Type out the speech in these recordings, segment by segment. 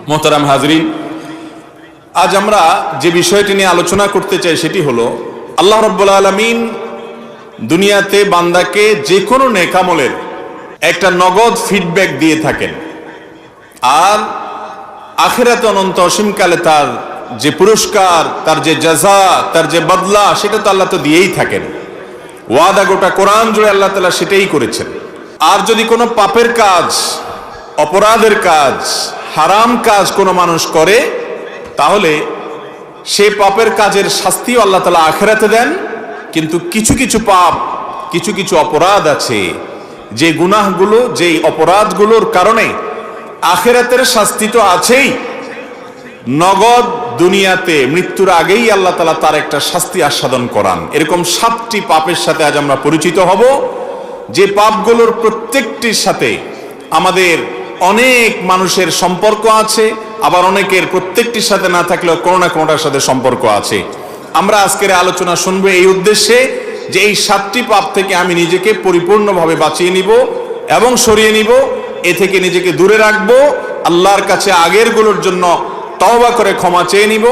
মোহতারাম হাজরিন, আজ আমরা যে বিষয়টি নিয়ে আলোচনা করতে চাই সেটি হলো আল্লাহ রাব্বুল আলামিন দুনিয়াতে বান্দাকে যে কোনো নেক আমলের একটা নগদ ফিডব্যাক দিয়ে থাকেন, আর আখিরাতে অনন্ত অসীমকালে তার যে পুরস্কার, তার যে জাযা, তার যে বদলা, সেটা তো আল্লাহ তো দিয়েই থাকেন। ওয়াদা গোটা কোরআন জুড়ে আল্লাহ তাআলা সেটাই করেছেন। আর যদি কোনো পাপের কাজ, অপরাধের কাজ, হারাম কাজ কোনো মানুষ করে, তাহলে সে পাপের কাজের শাস্তিও আল্লাহ তাআলা আখিরাতে দেন। কিন্তু কিছু কিছু পাপ, কিছু কিছু অপরাধ আছে, যে গুনাহগুলো, যেই অপরাধগুলোর কারণে আখিরাতের শাস্তি তো আছেই, নগদ দুনিয়াতে মৃত্যুর আগেই আল্লাহ তাআলা তার একটা শাস্তি আস্বাদন করান। এরকম 7টি পাপের সাথে আজ আমরা পরিচিত হব, যে পাপগুলোর প্রত্যেকটির সাথে আমাদের অনেক মানুষের সম্পর্ক আছে, আবার অনেকের প্রত্যেকটির সাথে না থাকলেও কোনো না কোনোটার সাথে সম্পর্ক আছে। আমরা আজকের আলোচনা শুনবো এই উদ্দেশ্যে যে এই 7টি পাপ থেকে আমি নিজেকে পরিপূর্ণভাবে বাঁচিয়ে নিব এবং সরিয়ে নিব, এ থেকে নিজেকে দূরে রাখবো, আল্লাহর কাছে আগের গুলোর জন্য তওবা করে ক্ষমা চেয়ে নিব।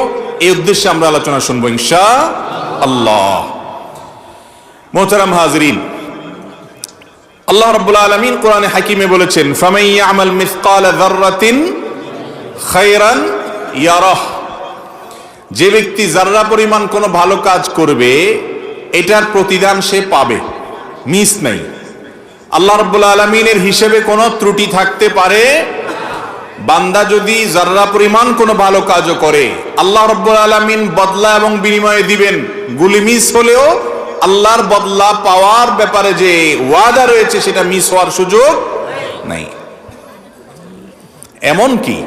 এই উদ্দেশ্যে আমরা আলোচনা শুনবো ইনশাআল্লাহ। মোহতারাম হাজরিন, আল্লাহ রাব্বুল আলামিন কোরআনে হাকিমে বলেছেন, ফামান ইয়ামাল মিসকালা যাররাতিন খায়রান ইয়ারাহ। যে ব্যক্তি যাররা পরিমাণ কোনো ভালো কাজ করবে, এটার প্রতিদান সে পাবে, মিস নাই। আল্লাহ রাব্বুল আলামিনের হিসেবে কোনো ত্রুটি থাকতে পারে? বান্দা যদি যাররা পরিমাণ কোনো ভালো কাজও করে, আল্লাহ রাব্বুল আলামিন বদলা এবং বিনিময়ে দিবেন। গুলি মিস হলেও আল্লাহর বদলা পাওয়ার ব্যাপারে যে ওয়াদা রয়েছে, সেটা মিস হওয়ার সুযোগ নাই। এমন কি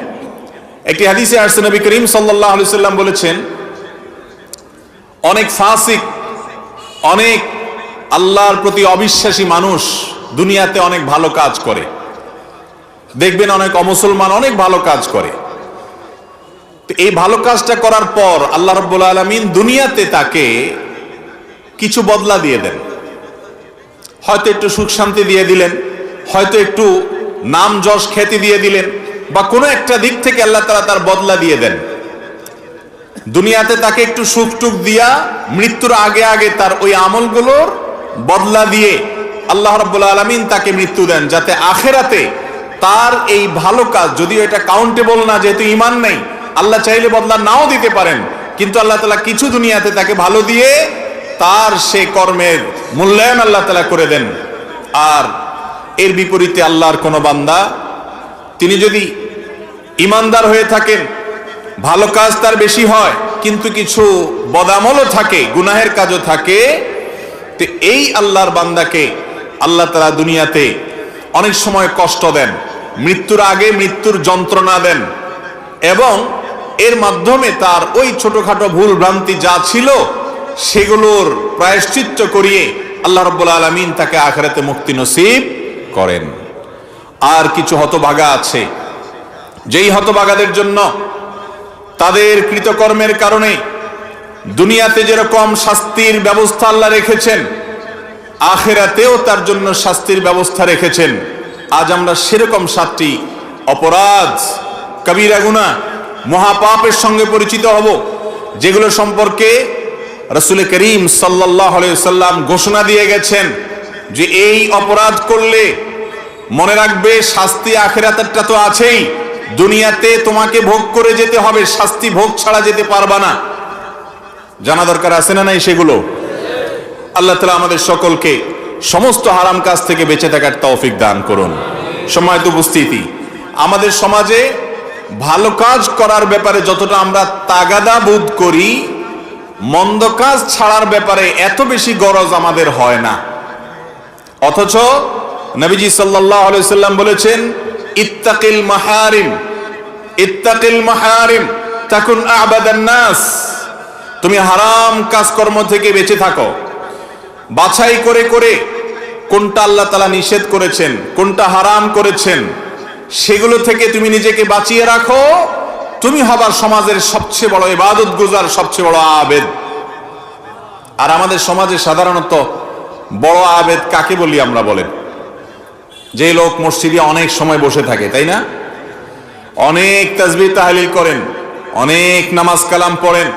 একটি হাদিসে আসছে, নবী করিম সাল্লাল্লাহু আলাইহি সাল্লাম বলেছেন, অনেক ফাসিক, অনেক আল্লাহর প্রতি অবিশ্বাসী মানুষ দুনিয়াতে অনেক ভালো কাজ করে। দেখবেন অনেক অমুসলমান অনেক ভালো কাজ করে। তো এই ভালো কাজটা করার পর আল্লাহ রাব্বুল আলামিন দুনিয়াতে তাকে কিছু বদলা দিয়ে দেন। হয়তো একটু সুখ শান্তি দিয়ে দিলেন, হয়তো একটু নাম যশ খ্যাতি দিয়ে দিলেন, বা কোনো একটা দিক থেকে আল্লাহ তাআলা তার বদলা দিয়ে দেন। দুনিয়াতে তাকে একটু সুখ টুক দিয়া মৃত্যুর আগে আগে তার ওই আমলগুলোর বদলা দিয়ে আল্লাহ রাব্বুল আলামিন তাকে মৃত্যু দেন, যাতে আখিরাতে তার এই ভালো কাজ, যদিও এটা কাউন্টেবল না, যেহেতু ঈমান নেই, আল্লাহ চাইলে বদলা নাও দিতে পারেন, কিন্তু আল্লাহ তাআলা কিছু দুনিয়াতে তাকে ভালো দিয়ে তার সে কর্মের মূল্যায়ন আল্লাহ তাআলা করে দেন। আর এর বিপরীতে আল্লাহর কোনো বান্দা, তিনি যদি ঈমানদার হয়ে থাকেন, ভালো কাজ তার বেশি হয়, কিন্তু কিছু বদামলও থাকে, গুনাহের কাজও থাকে, তো এই আল্লাহর বান্দাকে আল্লাহ তাআলা দুনিয়াতে অনেক সময় কষ্ট দেন, মৃত্যুর আগে মৃত্যুর যন্ত্রণা দেন, এবং এর মাধ্যমে তার ওই ছোটখাটো ভুল ভ্রান্তি যা ছিল সেগুলোর প্রায়শ্চিত্ত করিয়ে আল্লাহ রাব্বুল আলামিন তাকে আখিরাতে মুক্তি নসিব করেন। আর কিছু হতভাগা আছে, যেই হতভাগাদের জন্য তাদের কৃতকর্মের কারণে দুনিয়াতে যেরকম শাস্তির ব্যবস্থা আল্লাহ রেখেছেন, আখিরাতেও তার জন্য শাস্তির ব্যবস্থা রেখেছেন। আজ আমরা সেরকম 7টি অপরাধ, কবিরা গুনাহ, মহাপাপের সঙ্গে পরিচিত হব, যেগুলো সম্পর্কে রাসূল করিম সাল্লাল্লাহু আলাইহি ওয়াসাল্লাম ঘোষণা দিয়ে গেছেন যে এই অপরাধ করলে মনে রাখবে শাস্তি আখিরাতেরটা তো আছেই, দুনিয়াতে তোমাকে ভোগ করে যেতে হবে, শাস্তি ভোগ ছাড়া যেতে পারবা না। জানা দরকার আছে না নাই সেগুলো? আল্লাহ তাআলা আমাদের সকলকে সমস্ত হারাম কাজ থেকে বেঁচে থাকার তৌফিক দান করুন। সম্মানিত উপস্থিতি, আমাদের সমাজে ভালো কাজ করার ব্যাপারে যতটা আমরা তাগাদা বোধ করি, মন্দ কাজ ছাড়ার ব্যাপারে এত বেশি গরজ আমাদের হয় না। অথচ নবীজি সাল্লাল্লাহু আলাইহি সাল্লাম বলেছেন, ইত্তাকিল মাহারিম, ইত্তাকিল মাহারিম তাকুন আ'বাদান নাস। তুমি হারাম কাজকর্ম থেকে বেঁচে থাকো, বাছাই করে করে কোনটা আল্লাহ তাআলা নিষেধ করেছেন, কোনটা হারাম করেছেন, সেগুলো থেকে তুমি নিজেকে বাঁচিয়ে রাখো, তুমি হবার সমাজের সবচেয়ে বড় ইবাদত গুজার, সবচেয়ে বড় আবেদ। আর আমাদের সমাজে সাধারণত বড় আবেদ কাকে বলি আমরা? বলেন, যে লোক মসজিদে অনেক সময় বসে থাকে, তাই না? অনেক তাসবিহ তাহলিল করেন, অনেক নামাজ কালাম পড়েন,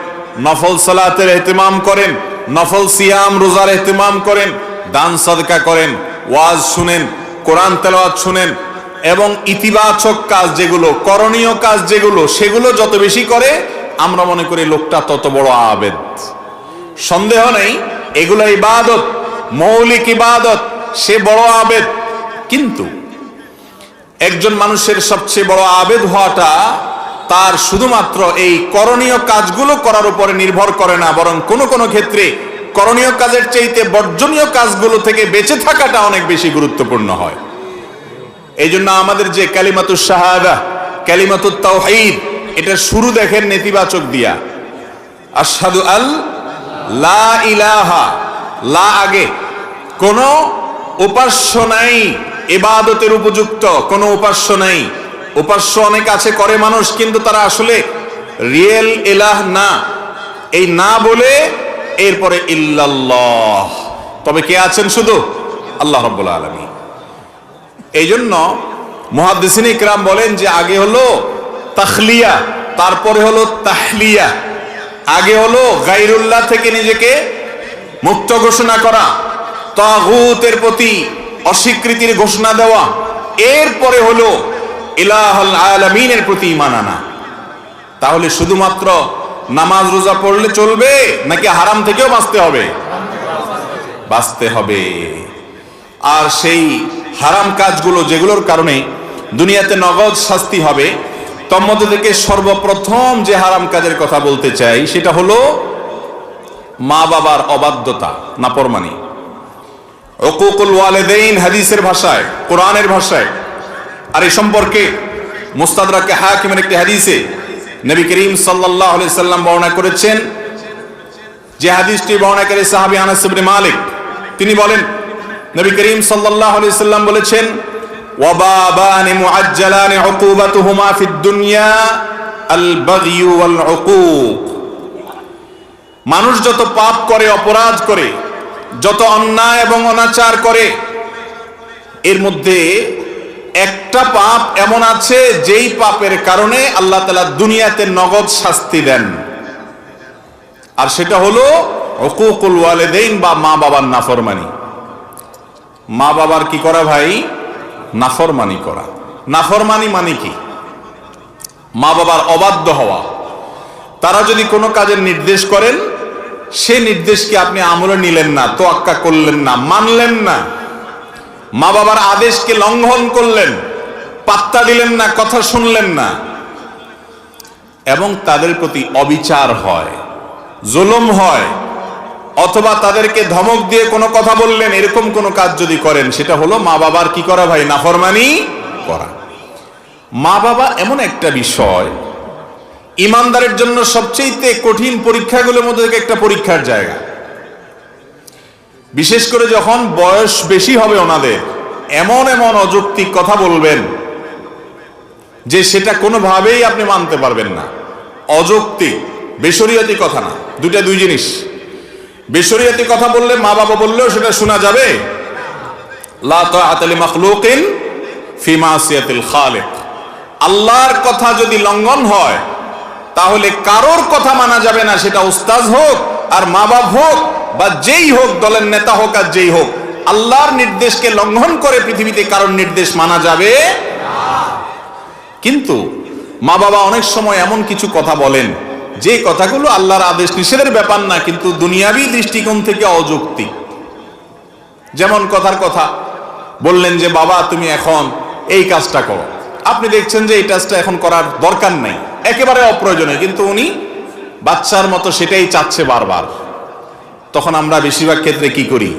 নফল সালাতের ইহতিমাম করেন, নফল সিয়াম রোজার ইহতিমাম করেন, দান সাদকা করেন, ওয়াজ শুনেন, কোরআন তেলাওয়াত শুনেন, এবং ইতিবাচক কাজ যেগুলো, করণীয় কাজ যেগুলো, সেগুলো যত বেশি করে আমরা মনে করি লোকটা তত বড় আবেদ। সন্দেহ নেই এগুলো ইবাদত, মৌলিক ইবাদত, সে বড় আবেদ। কিন্তু একজন মানুষের সবচেয়ে বড় আবেদ হওয়াটা তার শুধুমাত্র এই করণীয় কাজগুলো করার উপরে নির্ভর করে না, বরং কোনো কোনো ক্ষেত্রে করণীয় কাজের চাইতে বর্জনীয় কাজগুলো থেকে বেঁচে থাকাটা অনেক বেশি গুরুত্বপূর্ণ হয়। এই জন্য আমাদের যে কালিমাতুশ শাহাদা, কালিমাতুত তাওহীদ, এটা শুরু দেখেন নেতিবাচক দিয়া, আশহাদু আল লা ইলাহা, লা আগে, কোনো উপাস্য নাই ইবাদতের উপযুক্ত, কোনো উপাস্য নাই। উপাস্য অনেক আছে করে মানুষ, কিন্তু তারা আসলে রিয়েল ইলাহ না। এই না বলে এরপরে ইল্লাল্লাহ, তবে কে আছেন? শুধু আল্লাহ রাব্বুল আলামিন। এই জন্য মুহাদ্দিসিন ইকরাম বলেন যে আগে হলো তাখলিয়া, তারপরে হলো তাহলিয়া। আগে হলো গায়রুল্লাহ থেকে নিজেকে মুক্ত ঘোষণা করা, তাগুতের প্রতি অস্বীকৃতির ঘোষণা দেওয়া, এরপরে হলো ইলাহুল আলামিনের প্রতি ঈমান আনা। তাহলে শুধুমাত্র নামাজ রোজা পড়লে চলবে নাকি হারাম থেকেও বাঁচতে হবে? বাঁচতে হবে। আর সেই হারাম কাজগুলো যেগুলোর কারণে দুনিয়াতে নগদ শাস্তি হবে, তার মধ্যে থেকে সর্বপ্রথম যে হারাম কাজের কথা বলতে চাই সেটা হলো মা বাবার অবাধ্যতা, নাফরমানি। উকুকুল ওয়ালিদাইন হাদিসের ভাষায়, কোরআনের ভাষায়। আর এই সম্পর্কে মুস্তাদরাকে হাকিমের একটি হাদিসে নবী করিম সাল্লাল্লাহু আলাইহি সাল্লাম বর্ণনা করেছেন, যে হাদিসটি বর্ণনাকারী সাহাবী আনাস ইবনে মালিক, তিনি বলেন নবী করিম সাল্লাল্লাহু আলাইহি সাল্লাম বলেছেন, ওয়া বাবানি মুআজ্জালানি উকুবাতুহুমা ফিদ দুনিয়া আল বাগয়ু ওয়াল উকুক। মানুষ যত পাপ করে, অপরাধ করে, যত অন্যায় এবং অনাচার করে, এর মধ্যে একটা পাপ এমন আছে যেই পাপের কারণে আল্লাহ তাআলা দুনিয়াতে নগদ শাস্তি দেন, আর সেটা হলো উকুকুল ওয়ালিদাইন, বা মা বাবার নাফরমানি। মা বাবার কি করা ভাই? নাফরমানি করা। নাফরমানি মানে কি? মা বাবার অবাধ্য হওয়া। তারা যদি কোনো কাজের নির্দেশ করেন, সে নির্দেশকে আপনি আমলে নিলেন না, তোয়াক্কা করলেন না, মানলেন না। মা বাবার আদেশকে লঙ্ঘন করলেন, পাত্তা দিলেন না, কথা শুনলেন না, এবং তাদের প্রতি অবিচার হয়, জুলুম হয়, অথবা তাদেরকে ধমক দিয়ে কোনো কথা বললেন, এরকম কোনো কাজ যদি করেন, সেটা হলো মা বাবার কি করা ভাই? নাফরমানি করা। মা বাবা এমন একটা বিষয়, ইমানদারের জন্য সবচেয়ে কঠিন পরীক্ষাগুলোর মধ্যে থেকে একটা পরীক্ষার জায়গা। বিশেষ করে যখন বয়স বেশি হবে ওনাদের, এমন এমন অযৌক্তিক কথা বলবেন যে সেটা কোনোভাবেই আপনি মানতে পারবেন না। অযৌক্তিক, বেশরিয়াতি কথা না, দুইটা দুই জিনিস। বেশরিয়াতি কথা বললে, মা বাবা বললেও সেটা শোনা যাবে। লা তাআতা লি মাখলুকিন ফি মাসিয়াতিল খালিক। আল্লাহর কথা যদি লঙ্ঘন হয়, তাহলে কারোর কথা মানা যাবে না, সেটা উস্তাদ হোক আর মা বাপ হোক বা যেই হোক, দলের নেতা হোক আর যেই হোক। আল্লাহর নির্দেশকে লঙ্ঘন করে পৃথিবীতে কারোর নির্দেশ মানা যাবে না। কিন্তু মা বাবা অনেক সময় এমন কিছু কথা বলেন যে কথাগুলো আল্লাহর আদেশ নিষেধের ব্যাপার না, কিন্তু দুনিয়াবী দৃষ্টিকোণ থেকে অযৌক্তিক। যেমন কথার কথা বললেন যে বাবা তুমি এখন এই কাজটা করো, আপনি দেখছেন যে এই কাজটা এখন করার দরকার নেই, একেবারে অপ্রয়োজনীয়, কিন্তু উনি বাচ্চার মতো সেটাই চাচ্ছে বারবার। তখন আমরা বেশিরভাগ ক্ষেত্রে কি করি?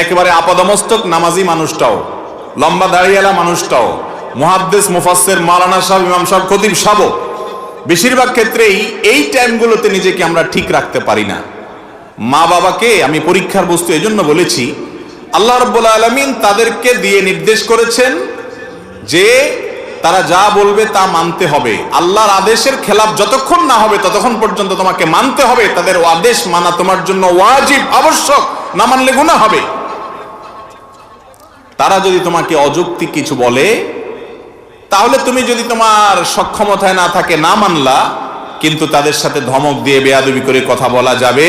একেবারে আপাদমস্তক নামাজি মানুষটাও, লম্বা দাড়িওয়ালা মানুষটাও, মুহাদ্দিস মুফাসসির মাওলানা সাহেব, ইমাম সাহেব, খতিব সাহেব, বেশিরভাগ ক্ষেত্রেই এই টাইমগুলোতে নিজেকে আমরা ঠিক রাখতে পারি না। মা বাবাকে আমি পরীক্ষার বস্তু এজন্য বলেছি, আল্লাহ রাব্বুল আলামিন তাদেরকে দিয়ে নির্দেশ করেছেন যে তারা যা বলবে তা মানতে হবে। আল্লাহর আদেশের খেলাফ যতক্ষণ না হবে ততক্ষণ পর্যন্ত তোমাকে মানতে হবে। তাদের আদেশ মানা তোমার জন্য ওয়াজিব, আবশ্যক, না মানলে গুনাহ হবে। তারা যদি তোমাকে অযৌক্তিক কিছু বলে, তাহলে তুমি যদি তোমার সক্ষমতায় না থাকে না মানলা, কিন্তু তাদের সাথে ধমক দিয়ে বেয়াদবি করে কথা বলা যাবে